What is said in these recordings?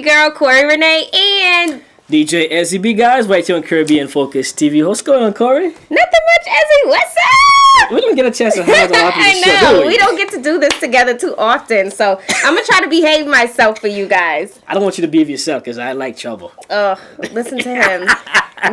girl, Corey Renee, and DJ SEB, guys, right here on Caribbean Focus TV. What's going on, Corey? Nothing much, Ezzy. What's up? We don't get a chance to have a lot of I show, know. do We don't get to do this together too often, so I'm going to try to behave myself for you guys. I don't want you to behave yourself because I like trouble. Oh, listen to him.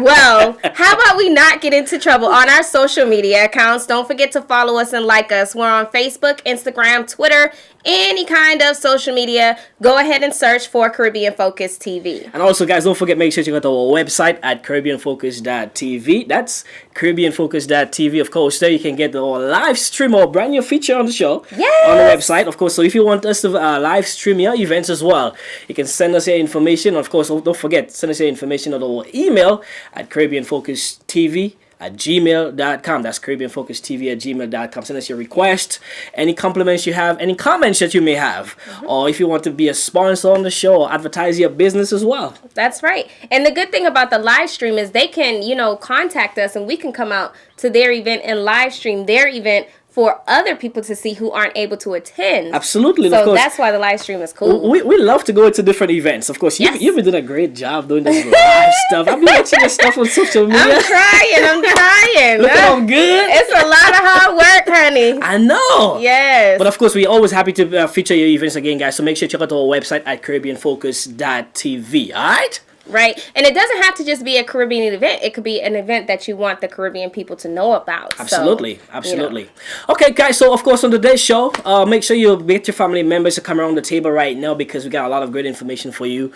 Well, how about we not get into trouble on our social media accounts? Don't forget to follow us and like us. We're on Facebook, Instagram, Twitter, any kind of social media. Go ahead and search for Caribbean Focus TV. And also, guys, don't forget, make sure you go to our website at CaribbeanFocus.tv. That's CaribbeanFocus.tv. Of course, there you can get the live stream or brand new feature on the show. Yes. On the website. Of course, so if you want us to live stream your events as well, you can send us your information. Of course, don't forget, send us your information on our email at CaribbeanFocusTV@gmail.com. That's CaribbeanFocusTV@gmail.com. Send us your request, any compliments you have, any comments that you may have, or if you want to be a sponsor on the show or advertise your business as well. That's right. And the good thing about the live stream is they can, contact us and we can come out to their event and live stream their event for other people to see who aren't able to attend. Absolutely. So of course, that's why the live stream is cool. We love to go into different events. Of course, Yes. you've been doing a great job doing this live stuff. I've been watching your stuff on social media. I'm trying. Look, I'm good. It's a lot of hard work, honey. I know. Yes. But of course, we're always happy to feature your events again, guys. So make sure you check out our website at CaribbeanFocus.tv. All right? Right. And it doesn't have to just be a Caribbean event. It could be an event that you want the Caribbean people to know about. Absolutely. Okay, guys. So, of course, on today's show, make sure you get your family members to come around the table right now because we got a lot of great information for you.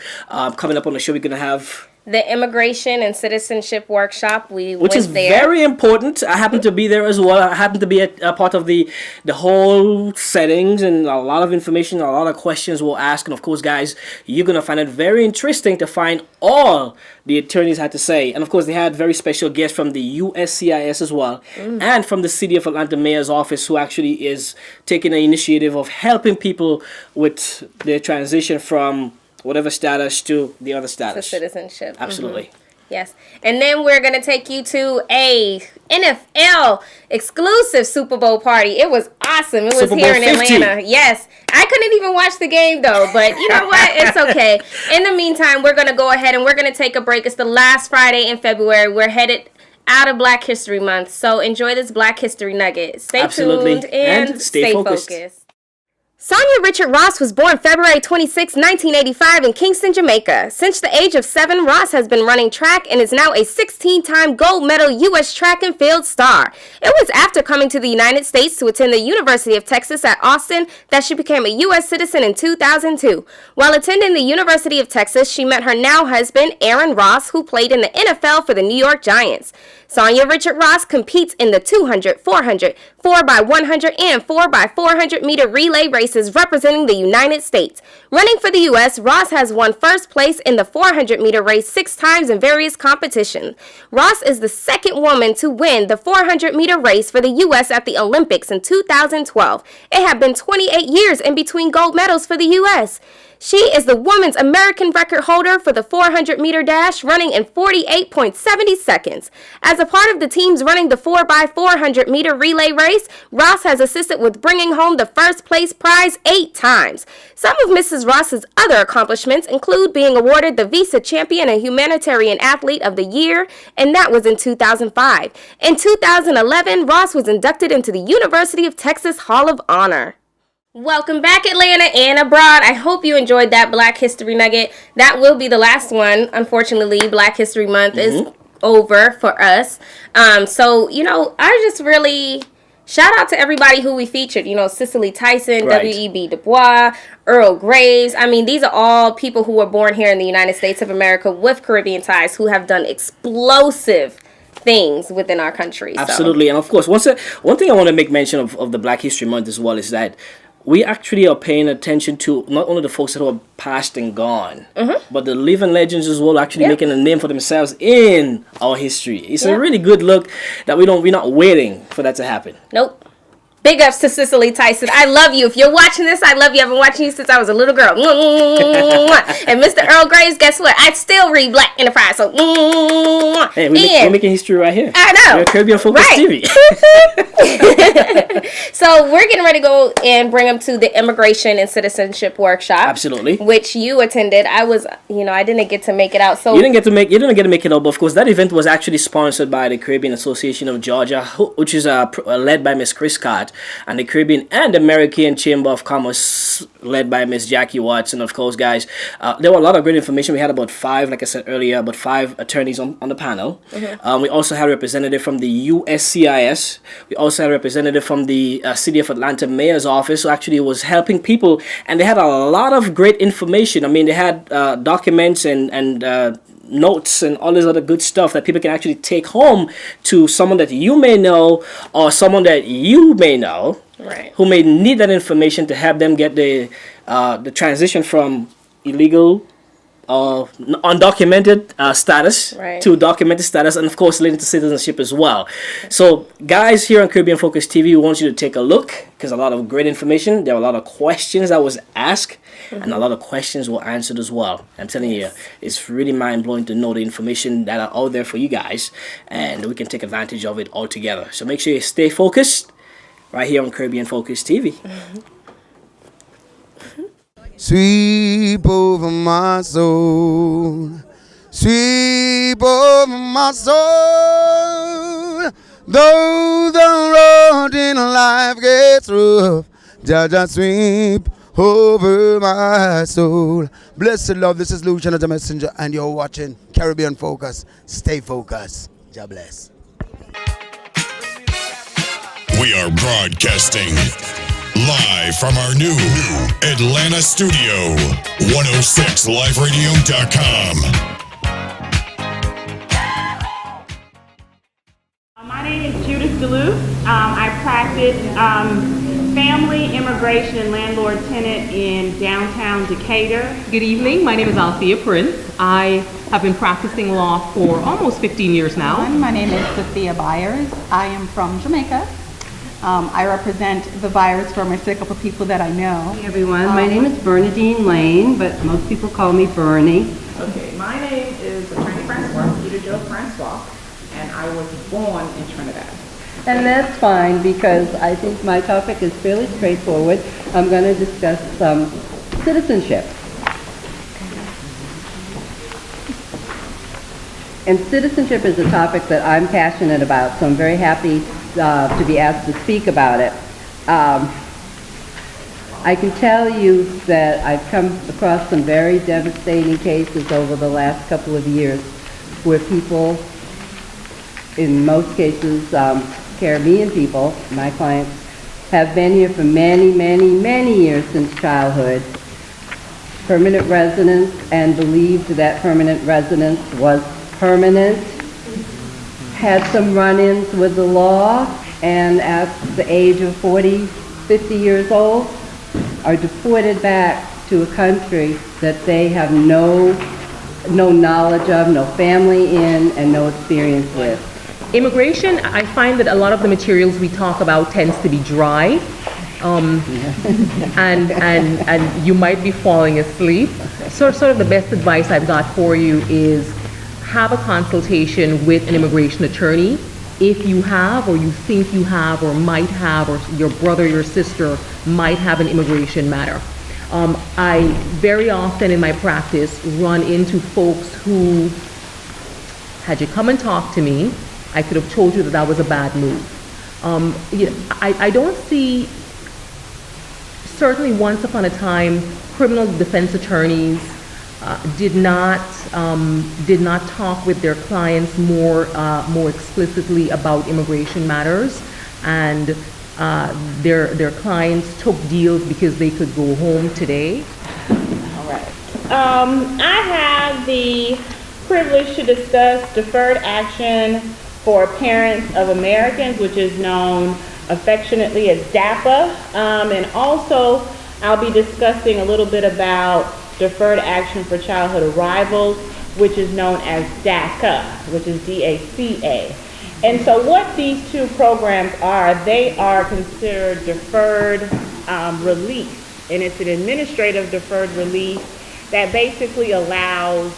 Coming up on the show, we're going to have the Immigration and Citizenship Workshop. Which is very important. I happen to be there as well. I happen to be a part of the whole settings, and a lot of information, a lot of questions we'll ask. And of course, guys, you're going to find it very interesting to find all the attorneys had to say. And of course, they had very special guests from the USCIS as well, and from the City of Atlanta Mayor's Office, who actually is taking an initiative of helping people with their transition from whatever status to the other status. To citizenship. Absolutely. Yes. And then we're going to take you to a NFL exclusive Super Bowl party. It was awesome. It was Super Bowl here in 50. Atlanta. Yes. I couldn't even watch the game, though. But you know what? It's okay. In the meantime, we're going to go ahead and we're going to take a break. It's the last Friday in February. We're headed out of Black History Month. So enjoy this Black History Nugget. Stay tuned and stay focused. Sonia Richard Ross was born February 26, 1985 in Kingston, Jamaica. Since the age of 7, Ross has been running track and is now a 16-time gold medal U.S. track and field star. It was after coming to the United States to attend the University of Texas at Austin that she became a U.S. citizen in 2002. While attending the University of Texas, she met her now husband, Aaron Ross, who played in the NFL for the New York Giants. Sonia Richard Ross competes in the 200, 400, 4x100, and 4x400 meter relay races representing the United States. Running for the U.S., Ross has won first place in the 400 meter race 6 times in various competitions. Ross is the second woman to win the 400 meter race for the U.S. at the Olympics in 2012. It had been 28 years in between gold medals for the U.S. She is the women's American record holder for the 400 meter dash, running in 48.70 seconds. As a part of the teams running the 4x400 meter relay race, Ross has assisted with bringing home the first place prize 8 times. Some of Mrs. Ross's other accomplishments include being awarded the Visa Champion and Humanitarian Athlete of the Year, and that was in 2005. In 2011, Ross was inducted into the University of Texas Hall of Honor. Welcome back, Atlanta and abroad. I hope you enjoyed that Black History Nugget. That will be the last one. Unfortunately, Black History Month is over for us. So, I just really shout out to everybody who we featured. Cicely Tyson, Right. W.E.B. Du Bois, Earl Graves. I mean, these are all people who were born here in the United States of America with Caribbean ties who have done explosive things within our country. Absolutely. And of course, one thing I want to make mention of the Black History Month as well is that we actually are paying attention to not only the folks that are past and gone, but the living legends as well, actually making a name for themselves in our history. It's a really good look that we're not waiting for that to happen. Nope. Big ups to Cicely Tyson. I love you. If you're watching this, I love you. I've been watching you since I was a little girl. And Mr. Earl Graves, guess what? I still read Black Enterprise. So, hey, we're making history right here. I know. We're Caribbean Focus TV. So we're getting ready to go and bring them to the Immigration and Citizenship Workshop. Absolutely. Which you attended. I was, I didn't get to make it out. So you didn't get to make it out, but of course that event was actually sponsored by the Caribbean Association of Georgia, which is led by Miss Chris Scott, and the Caribbean and American Chamber of Commerce, led by Miss Jackie Watts. And of course, guys, there were a lot of great information. We had about five, like I said earlier, about five attorneys on the panel. Mm-hmm. We also had a representative from the USCIS. We also had a representative from the City of Atlanta Mayor's Office, who actually was helping people, and they had a lot of great information. I mean, they had documents and notes and all this other good stuff that people can actually take home to someone that you may know or someone that you may know, right, who may need that information to help them get the transition from illegal undocumented status to documented status, and of course leading to citizenship as well. So guys, here on Caribbean Focus TV, we want you to take a look, because a lot of great information, there were a lot of questions that was asked, and a lot of questions were answered as well. I'm telling you, it's really mind-blowing to know the information that are out there for you guys, and we can take advantage of it all together. So make sure you stay focused right here on Caribbean Focus TV. Sweep over my soul, sweep over my soul. Though the road in life gets rough, just sweep over my soul. Blessed love, this is Lucian as a messenger, and you're watching Caribbean Focus. Stay focused. God bless. We are broadcasting live from our new Atlanta studio, 106liveradio.com. My name is Judith DeLuce. I practice family, immigration, and landlord-tenant in downtown Decatur. Good evening. My name is Althea Prince. I have been practicing law for almost 15 years now. My name is Sophia Byers. I am from Jamaica. I represent the Byers firm. I say a couple of people that I know. Hey everyone, my name is Bernadine Lane, but most people call me Bernie. Okay, my name is Attorney Francois, Peter Joe Francois, and I was born in Trinidad. And that's fine, because I think my topic is fairly straightforward. I'm going to discuss citizenship. And citizenship is a topic that I'm passionate about, so I'm very happy to be asked to speak about it. I can tell you that I've come across some very devastating cases over the last couple of years where people, in most cases Caribbean people, my clients, have been here for many, many, many years since childhood, permanent residents, and believed that permanent residence was permanent, had some run-ins with the law, and at the age of 40, 50 years old, are deported back to a country that they have no knowledge of, no family in, and no experience with. Immigration, I find that a lot of the materials we talk about tends to be dry, and you might be falling asleep. So sort of the best advice I've got for you is have a consultation with an immigration attorney if you have, or you think you have, or might have, or your brother, your sister might have an immigration matter. I very often in my practice run into folks who, had you come and talk to me, I could have told you that that was a bad move. I don't see, certainly once upon a time, criminal defense attorneys did not talk with their clients more explicitly about immigration matters, and their clients took deals because they could go home today. All right. I have the privilege to discuss deferred action for parents of Americans, which is known affectionately as DAPA, and also I'll be discussing a little bit about deferred action for childhood arrivals, which is known as DACA, which is DACA. And so what these two programs are, they are considered deferred release, and it's an administrative deferred release that basically allows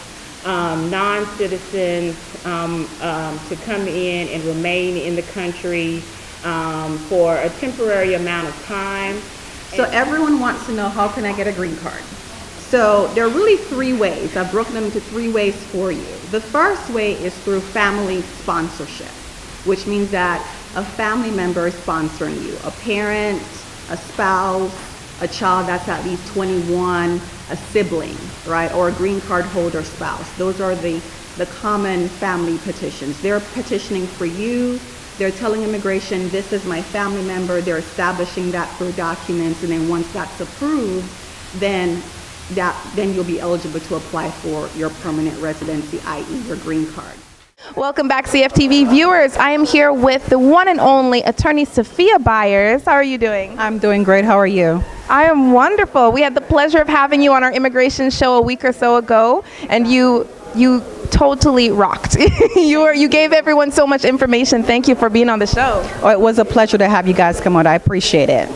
non-citizens to come in and remain in the country for a temporary amount of time. So everyone wants to know, how can I get a green card? So there are really three ways. I've broken them into three ways for you. The first way is through family sponsorship, which means that a family member is sponsoring you. A parent, a spouse, a child that's at least 21, a sibling, right? Or a green card holder spouse. Those are the common family petitions. They're petitioning for you. They're telling immigration, this is my family member. They're establishing that through documents. And then once that's approved, then you'll be eligible to apply for your permanent residency, i.e. your green card. Welcome back, CFTV viewers. I am here with the one and only attorney Sophia Byers. How are you doing? I'm doing great. How are you? I am wonderful. We had the pleasure of having you on our immigration show a week or so ago, and you totally rocked. You gave everyone so much information. Thank you for being on the show. Oh, it was a pleasure to have you guys come on. I appreciate it.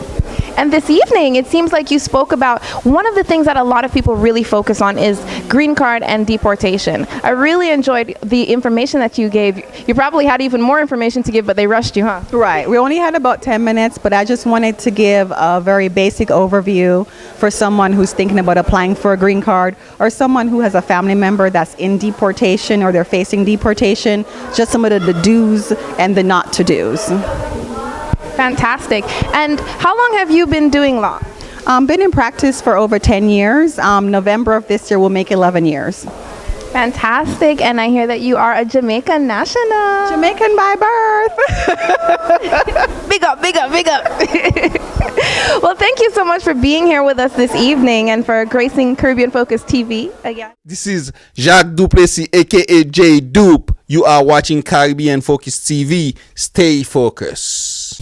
And this evening, it seems like you spoke about one of the things that a lot of people really focus on is green card and deportation. I really enjoyed the information that you gave. You probably had even more information to give, but they rushed you, huh? Right. We only had about 10 minutes, but I just wanted to give a very basic overview for someone who's thinking about applying for a green card, or someone who has a family member that's in deportation or they're facing deportation, just some of the do's and the not to do's. Fantastic. And how long have you been doing law? Been in practice for over 10 years. November of this year will make 11 years. Fantastic. And I hear that you are a Jamaican national. Jamaican by birth. Big up, big up, big up. Well, thank you so much for being here with us this evening and for gracing Caribbean Focus TV again. This is Jacques Duplessis, aka J Dupe. You are watching Caribbean Focus TV. Stay focused.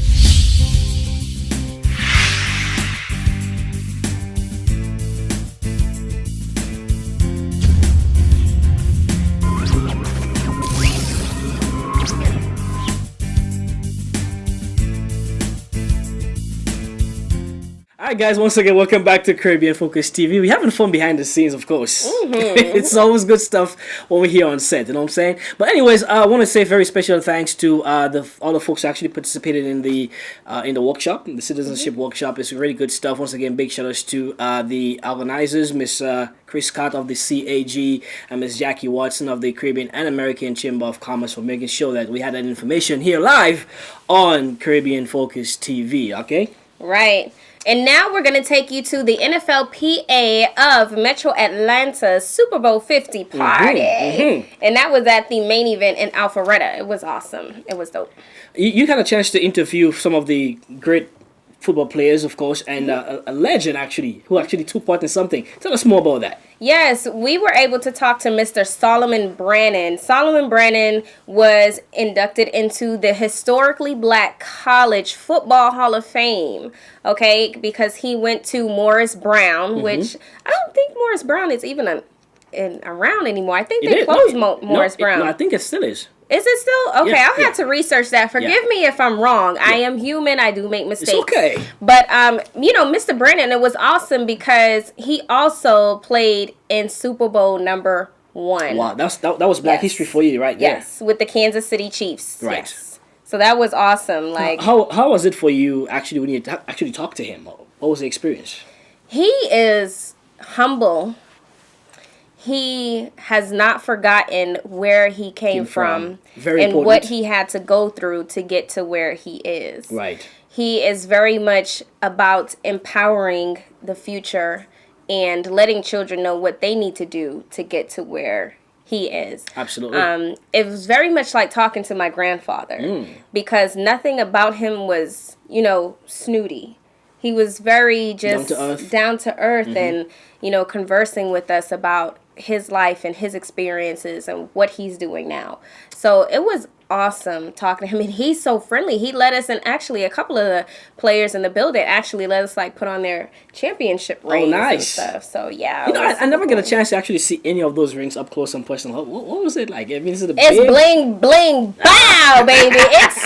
Hi guys, once again, welcome back to Caribbean Focus TV. We're having fun behind the scenes, of course. It's always good stuff when we're here on set, you know what I'm saying? But anyways, I want to say very special thanks to all the folks who actually participated in the workshop, the citizenship workshop. It's really good stuff. Once again, big shout outs to the organizers, Miss Chris Scott of the CAG and Miss Jackie Watson of the Caribbean and American Chamber of Commerce for making sure that we had that information here live on Caribbean Focus TV, okay? Right. And now we're going to take you to the NFLPA of Metro Atlanta's Super Bowl 50 party. And that was at the main event in Alpharetta. It was awesome. It was dope. You had a chance to interview some of the great football players, of course, and a legend, actually, who actually took part in something. Tell us more about that. Yes, we were able to talk to Mr. Solomon Brannon. Solomon Brannon was inducted into the Historically Black College Football Hall of Fame, okay, because he went to Morris Brown, which I don't think Morris Brown is even around anymore. I think they closed Morris Brown. No, I think it still is. Is it still? Okay, Yeah, I'll have to research that. Forgive me if I'm wrong. I am human. I do make mistakes. It's okay. But, Mr. Brennan, it was awesome because he also played in Super Bowl number 1. Wow, that was Black history for you right there. Yes, with the Kansas City Chiefs. Right. Yes. So that was awesome. Like, how was it for you actually when you actually talked to him? What was the experience? He is humble. He has not forgotten where he came from Very and important. what he had to go through to get to where he is. Right. He is very much about empowering the future and letting children know what they need to do to get to where he is. Absolutely. It was very much like talking to my grandfather because nothing about him was, snooty. He was very just down to earth and, conversing with us about his life and his experiences and what he's doing now. So it was awesome talking to him, and he's so friendly. He let us, and actually a couple of the players in the building actually let us put on their championship rings and stuff. So yeah, I never get a chance to actually see any of those rings up close and personal. What was it like? I mean, it's bling bling bow, baby. It's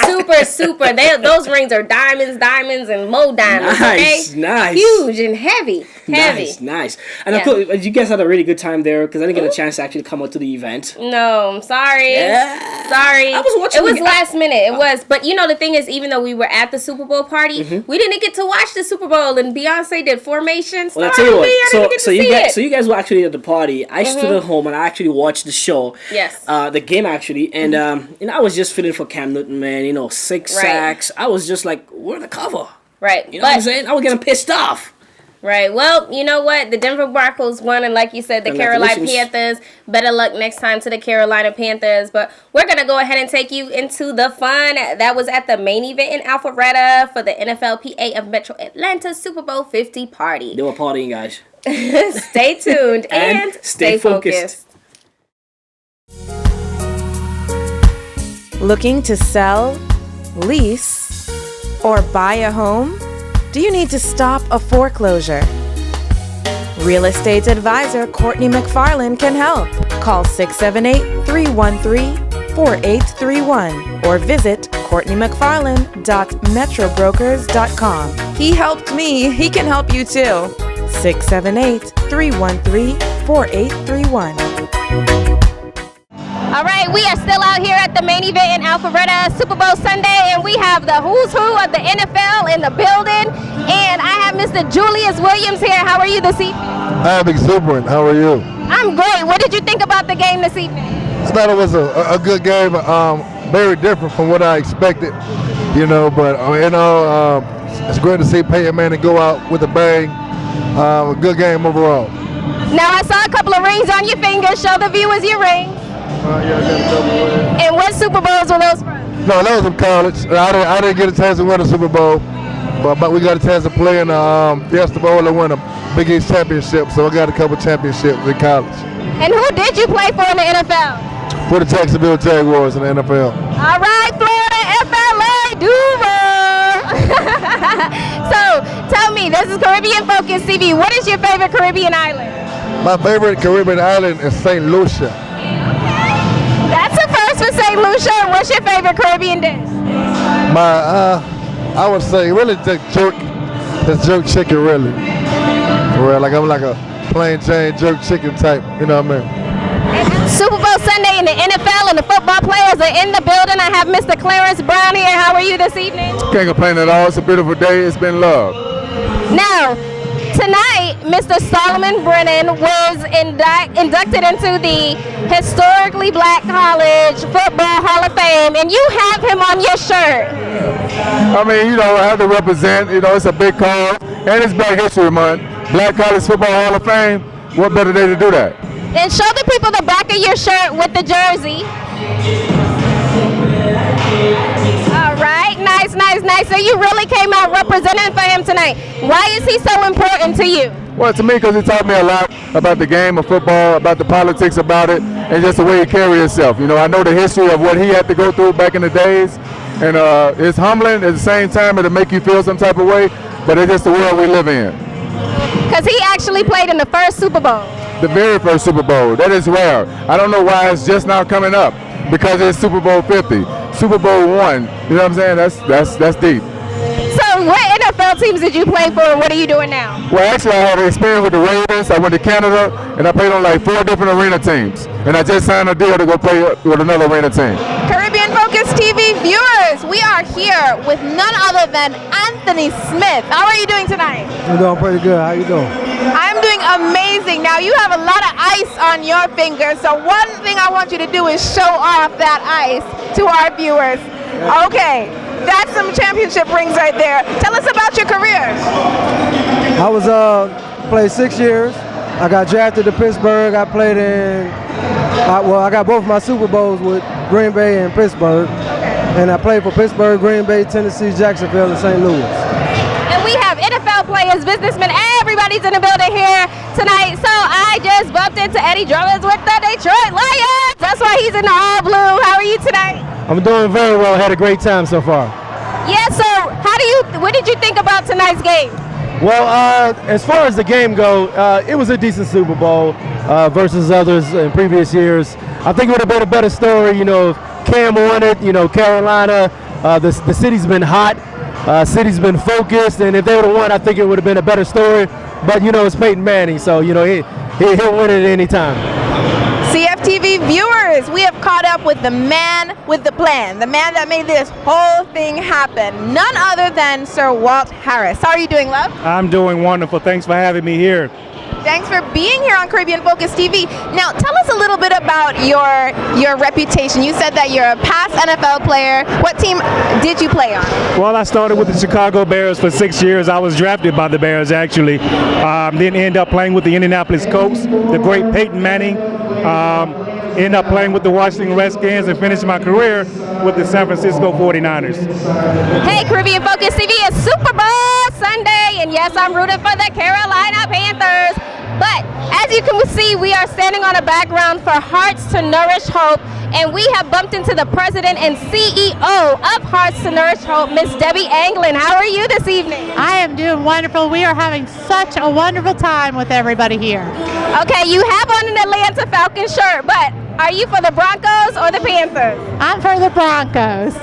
super. Those rings are diamonds and more diamonds. Nice, huge and heavy. Nice. And of course, you guys had a really good time there because I didn't get a chance to actually come out to the event. No, I'm sorry. Yeah. Sorry. I was watching It was the- last minute. It was. But you know, the thing is, even though we were at the Super Bowl party, we didn't get to watch the Super Bowl. And Beyonce did Formation. Well, I tell you what. I didn't get to see it. So you guys were actually at the party. I stood at home and I actually watched the show. Yes. The game actually, and I was just feeling for Cam Newton, man. 6 sacks. I was just like, we're the cover. Right. You know what I'm saying? I was getting pissed off. Right. Well, you know what? The Denver Broncos won, and like you said, the Carolina Panthers. Better luck next time to the Carolina Panthers. But we're going to go ahead and take you into the fun. That was at the main event in Alpharetta for the NFLPA of Metro Atlanta Super Bowl 50 party. They were partying, guys. Stay tuned and stay focused. Looking to sell, lease, or buy a home? Do you need to stop a foreclosure? Real estate advisor Courtney McFarland can help. Call 678-313-4831 or visit CourtneyMcFarland.metrobrokers.com. He helped me. He can help you too. 678-313-4831. All right, we are still out here at the main event in Alpharetta, Super Bowl Sunday, and we have the who's who of the NFL in the building. And I have Mr. Julius Williams here. How are you this evening? I'm exuberant. How are you? I'm great. What did you think about the game this evening? I thought it was a good game. Very different from what I expected, but it's great to see Peyton Manning go out with a bang. A good game overall. Now, I saw a couple of rings on your fingers. Show the viewers your rings. Yeah, I got a couple of rings. And what Super Bowls were those from? No, that was from college. I didn't get a chance to win a Super Bowl, but we got a chance to play in the Fiesta Bowl and win a Big East championship, so I got a couple championships in college. And who did you play for in the NFL? For the Jacksonville Jaguars in the NFL. All right, Florida, FLA, Duval. So, tell me, this is Caribbean Focus TV. What is your favorite Caribbean island? My favorite Caribbean island is St. Lucia. That's a first for St. Lucia. What's your favorite Caribbean dish? I would say really the jerk chicken really. For real, like I'm like a plain Jane jerk chicken type, you know what I mean? Super Bowl Sunday in the NFL and the football players are in the building. I have Mr. Clarence Brown here. How are you this evening? Can't complain at all. It's a beautiful day. It's been love. Now, tonight, Mr. Solomon Brennan was inducted into the Historically Black College Football Hall of Fame, and you have him on your shirt. I mean, I have to represent, it's a big call, and it's Black History Month. Black College Football Hall of Fame, what better day to do that? And show the people the back of your shirt with the jersey. All right, nice. So you really came out representing for him tonight. Why is he so important to you? Well, to me, because he taught me a lot about the game of football, about the politics about it, and just the way he carried himself. I know the history of what he had to go through back in the days, and it's humbling. At the same time, it'll make you feel some type of way, but it's just the world we live in. Because he actually played in the first Super Bowl. The very first Super Bowl. That is rare. I don't know why it's just now coming up, because it's Super Bowl 50. Super Bowl 1, you know what I'm saying? That's deep. So what NFL teams did you play for, and what are you doing now? Well, actually, I had experience with the Ravens. I went to Canada, and I played on like 4 different arena teams. And I just signed a deal to go play with another arena team. Caribbean Focus TV viewers, we are here with none other than Anthony Smith. How are you doing tonight? I'm doing pretty good. How you doing? I'm doing amazing. Now, you have a lot of ice on your fingers, so one thing I want you to do is show off that ice to our viewers. Okay, that's some championship rings right there. Tell us about your career. I was played 6 years. I got drafted to Pittsburgh. I played I got both my Super Bowls with Green Bay and Pittsburgh. And I played for Pittsburgh, Green Bay, Tennessee, Jacksonville, and St. Louis. And we have NFL players, businessmen, everybody's in the building here tonight. So I just bumped into Eddie Drummond with the Detroit Lions. That's why he's in the all blue. How are you tonight? I'm doing very well. Had a great time so far. Yeah, so what did you think about tonight's game? Well, as far as the game go, it was a decent Super Bowl versus others in previous years. I think it would have been a better story, if Cam won it, Carolina, the city's been hot, city's been focused, and if they would have won, I think it would have been a better story. But, it's Peyton Manning, so, he'll win it at any time. CFTV viewers, we have caught caught up with the man with the plan, the man that made this whole thing happen. None other than Sir Walt Harris. How are you doing, love? I'm doing wonderful. Thanks for having me here. Thanks for being here on Caribbean Focus TV. Now, tell us a little bit about your reputation. You said that you're a past NFL player. What team did you play on? Well, I started with the Chicago Bears for 6 years. I was drafted by the Bears, actually. Then ended up playing with the Indianapolis Colts, the great Peyton Manning. Ended up playing with the Washington Redskins and finished my career with the San Francisco 49ers. Hey, Caribbean Focus TV, it's Super Bowl Sunday, and yes, I'm rooting for the Carolina Panthers. But as you can see, we are standing on a background for Hearts to Nourish Hope, and we have bumped into the president and CEO of Hearts to Nourish Hope, Miss Debbie Anglin. How are you this evening? I am doing wonderful. We are having such a wonderful time with everybody here. Okay, you have on an Atlanta Falcons shirt, but are you for the Broncos or the Panthers? I'm for the Broncos.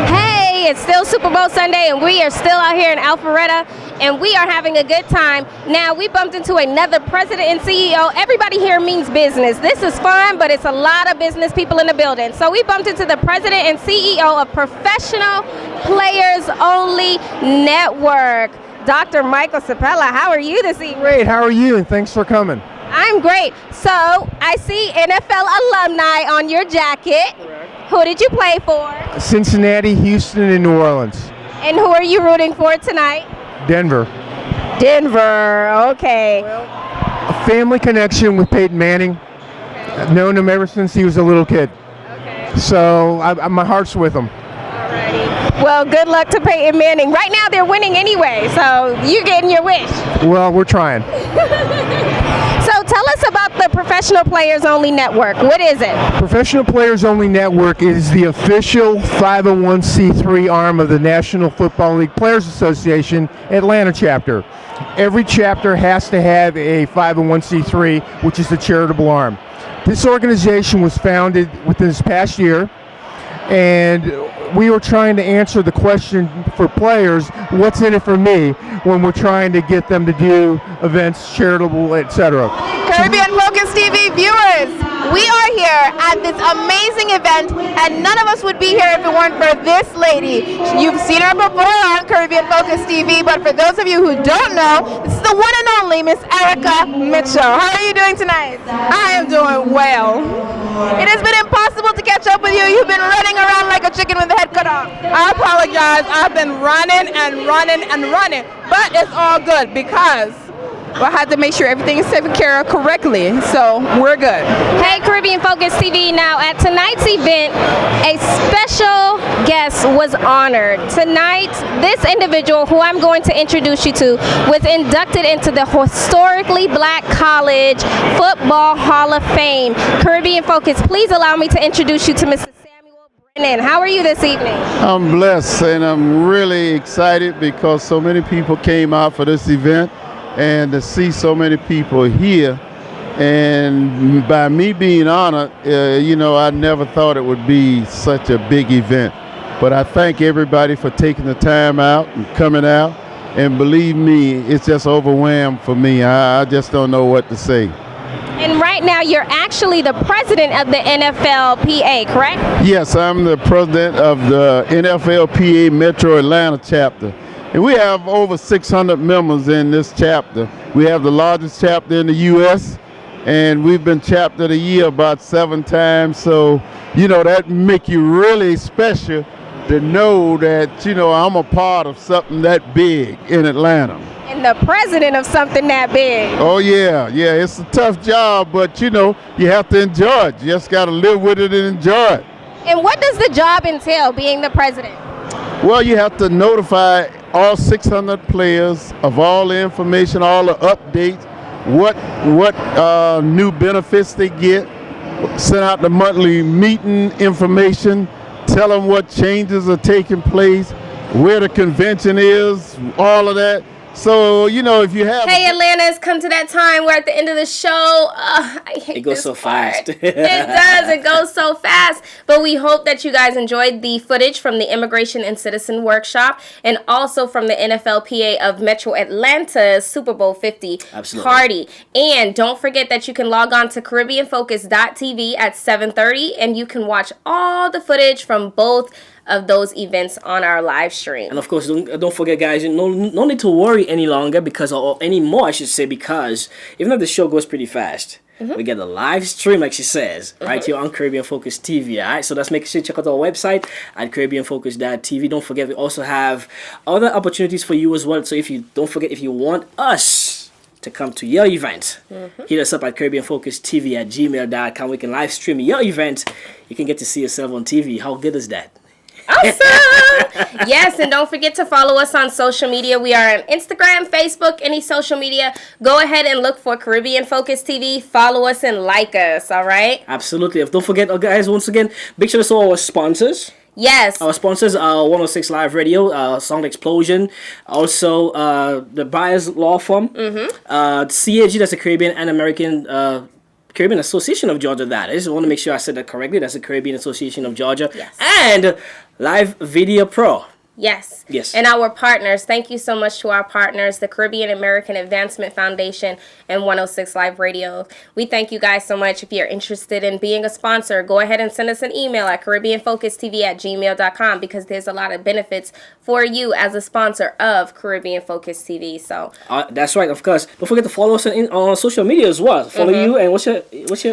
Hey, it's still Super Bowl Sunday, and we are still out here in Alpharetta, and we are having a good time. Now, we bumped into another president and CEO. Everybody here means business. This is fun, but it's a lot of business people in the building. So we bumped into the president and CEO of Professional Players Only Network, Dr. Michael Sapella. How are you this evening? Great, how are you? And thanks for coming. I'm great. So I see NFL alumni on your jacket. Correct. Who did you play for? Cincinnati, Houston, and New Orleans. And who are you rooting for tonight? Denver. Denver, okay. A family connection with Peyton Manning. I've known him ever since he was a little kid. Okay. So my heart's with him. Alrighty. Well, good luck to Peyton Manning. Right now they're winning anyway, so you're getting your wish. Well, we're trying. So tell us about the Professional Players Only Network. What is it? Professional Players Only Network is the official 501c3 arm of the National Football League Players Association Atlanta chapter. Every chapter has to have a 501c3, which is the charitable arm. This organization was founded within this past year, and we were trying to answer the question for players, what's in it for me, when we're trying to get them to do events, charitable, etc. Caribbean Focus TV viewers, we are here at this amazing event, and none of us would be here if it weren't for this lady. You've seen her before on Caribbean Focus TV, but for those of you who don't know, this is the one and only Miss Erica Mitchell. How are you doing tonight? I am doing well. It has been impossible to catch up with you. You've been running around like a chicken with the head cut off. I apologize. I've been running and running and running, but it's all good because I had to make sure everything is taken care of correctly, so we're good. Hey, Caribbean Focus TV. Now, at tonight's event, a special guest was honored. Tonight, this individual, who I'm going to introduce you to, was inducted into the Historically Black College Football Hall of Fame. Caribbean Focus, please allow me to introduce you to Mrs. Brennan. How are you this evening? I'm blessed, and I'm really excited because so many people came out for this event. And to see so many people here, and by me being honored, I never thought it would be such a big event. But I thank everybody for taking the time out and coming out. And believe me, it's just overwhelmed for me. I just don't know what to say. And right now, you're actually the president of the NFLPA, correct? Yes, I'm the president of the NFLPA Metro Atlanta chapter. And we have over 600 members in this chapter. We have the largest chapter in the U.S., and we've been chapter of the year about 7 times. So, that make you really special to know that, I'm a part of something that big in Atlanta. And the president of something that big. Oh, yeah. It's a tough job, but, you have to enjoy it. You just got to live with it and enjoy it. And what does the job entail, being the president? Well, you have to notify all 600 players of all the information, all the updates, what new benefits they get, send out the monthly meeting information, tell them what changes are taking place, where the convention is, all of that. So, you know, if you have... Hey, Atlanta, it's come to that time. We're at the end of the show. I hate It goes this so part. fast. It does. It goes so fast. But we hope that you guys enjoyed the footage from the Immigration and Citizen Workshop and also from the NFLPA of Metro Atlanta's Super Bowl 50 party. And don't forget that you can log on to CaribbeanFocus.tv at 7:30 and you can watch all the footage from both of those events on our live stream. And of course, don't forget, guys, no need to worry any longer or anymore, I should say, because even though the show goes pretty fast, we get the live stream, like she says, right here on Caribbean Focus TV. All right, so let's make sure you check out our website at CaribbeanFocus.tv. Don't forget, we also have other opportunities for you as well. So if you want us to come to your event, hit us up at CaribbeanFocusTV at gmail.com. We can live stream your event. You can get to see yourself on TV. How good is that? Awesome! Yes, and don't forget to follow us on social media. We are on Instagram, Facebook, any social media. Go ahead and look for Caribbean Focus TV. Follow us and like us, all right? Absolutely. Don't forget, guys, once again, big shout out to our sponsors. Yes. Our sponsors are 106 Live Radio, Sound Explosion, also the Buyers Law Firm, CAG, that's the Caribbean and American Caribbean Association of Georgia, that is. I want to make sure I said that correctly. That's the Caribbean Association of Georgia. Yes. And Live Video Pro. Yes. Yes. And our partners, thank you so much to our partners, the Caribbean American Advancement Foundation and 106 Live Radio. We thank you guys so much. If you're interested in being a sponsor, go ahead and send us an email at CaribbeanFocusTV at gmail.com because there's a lot of benefits for you as a sponsor of Caribbean Focus TV. So that's right, of course. Don't forget to follow us on social media as well. Follow you, and what's your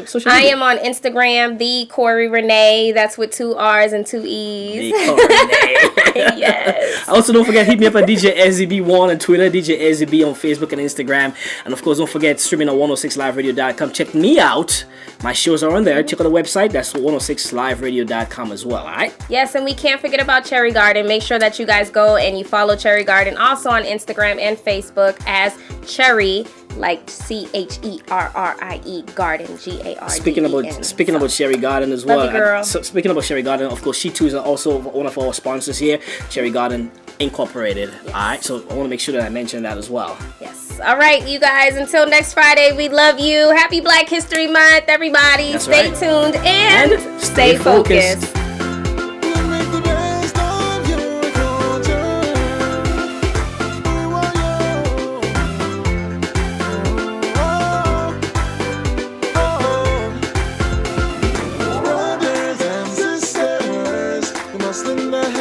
social media? I am on Instagram, the Corey Renee. That's with 2 R's and 2 E's. The Corey Renee. Yes. Also, don't forget, hit me up at DJ SZB1 on Twitter, DJ SZB on Facebook and Instagram. And of course, don't forget, streaming on 106liveradio.com. Check me out. My shows are on there. Check out the website. That's 106liveradio.com as well, all right? Yes, and we can't forget about Cherry Garden. Make sure that you guys go and you follow Cherry Garden also on Instagram and Facebook as Cherry, like CHERRIE Garden, GARDEN. Speaking about Cherry Garden as well. Love you, girl. So speaking about Cherry Garden, of course, she too is also one of our sponsors here, Cherry Garden Incorporated. Yes. All right, so I want to make sure that I mention that as well. Yes. All right, you guys. Until next Friday, we love you. Happy Black History Month, everybody. That's stay right. tuned and stay focused. In the